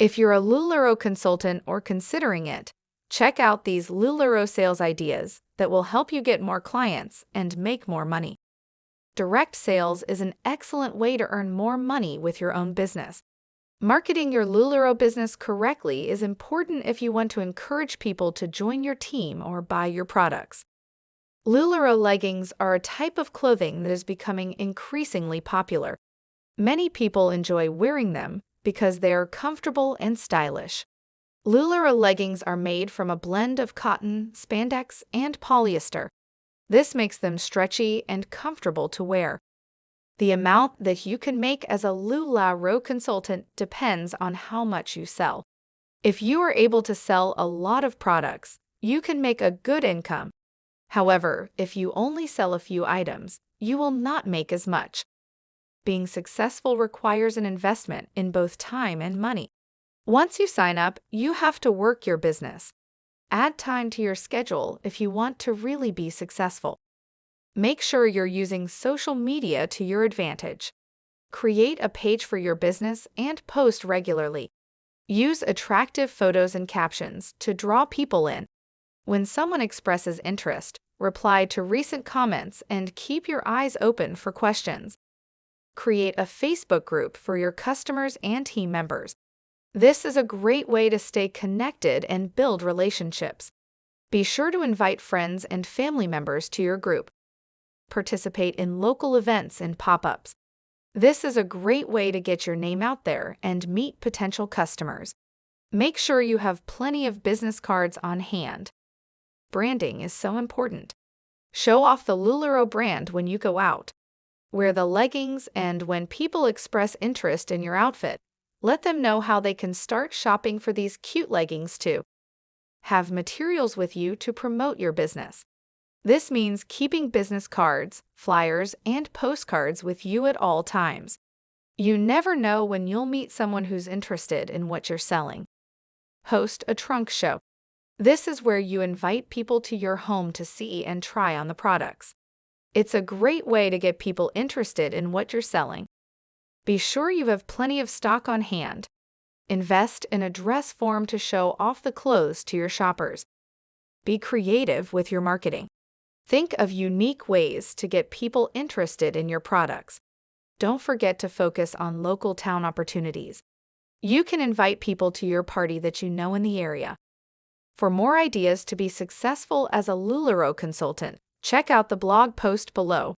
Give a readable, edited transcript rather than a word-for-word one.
If you're a Lularoe consultant or considering it, check out these Lularoe sales ideas that will help you get more clients and make more money. Direct sales is an excellent way to earn more money with your own business. Marketing your Lularoe business correctly is important if you want to encourage people to join your team or buy your products. Lularoe leggings are a type of clothing that is becoming increasingly popular. Many people enjoy wearing them because they are comfortable and stylish. Lularoe leggings are made from a blend of cotton, spandex, and polyester. This makes them stretchy and comfortable to wear. The amount that you can make as a Lularoe consultant depends on how much you sell. If you are able to sell a lot of products, you can make a good income. However, if you only sell a few items, you will not make as much. Being successful requires an investment in both time and money. Once you sign up, you have to work your business. Add time to your schedule if you want to really be successful. Make sure you're using social media to your advantage. Create a page for your business and post regularly. Use attractive photos and captions to draw people in. When someone expresses interest, reply to recent comments and keep your eyes open for questions. Create a Facebook group for your customers and team members. This is a great way to stay connected and build relationships. Be sure to invite friends and family members to your group. Participate in local events and pop-ups. This is a great way to get your name out there and meet potential customers. Make sure you have plenty of business cards on hand. Branding is so important. Show off the Lularoe brand when you go out. Wear the leggings, and when people express interest in your outfit, let them know how they can start shopping for these cute leggings too. Have materials with you to promote your business. This means keeping business cards, flyers, and postcards with you at all times. You never know when you'll meet someone who's interested in what you're selling. Host a trunk show. This is where you invite people to your home to see and try on the products. It's a great way to get people interested in what you're selling. Be sure you have plenty of stock on hand. Invest in a dress form to show off the clothes to your shoppers. Be creative with your marketing. Think of unique ways to get people interested in your products. Don't forget to focus on local town opportunities. You can invite people to your party that you know in the area. For more ideas to be successful as a Lularoe consultant, check out the blog post below.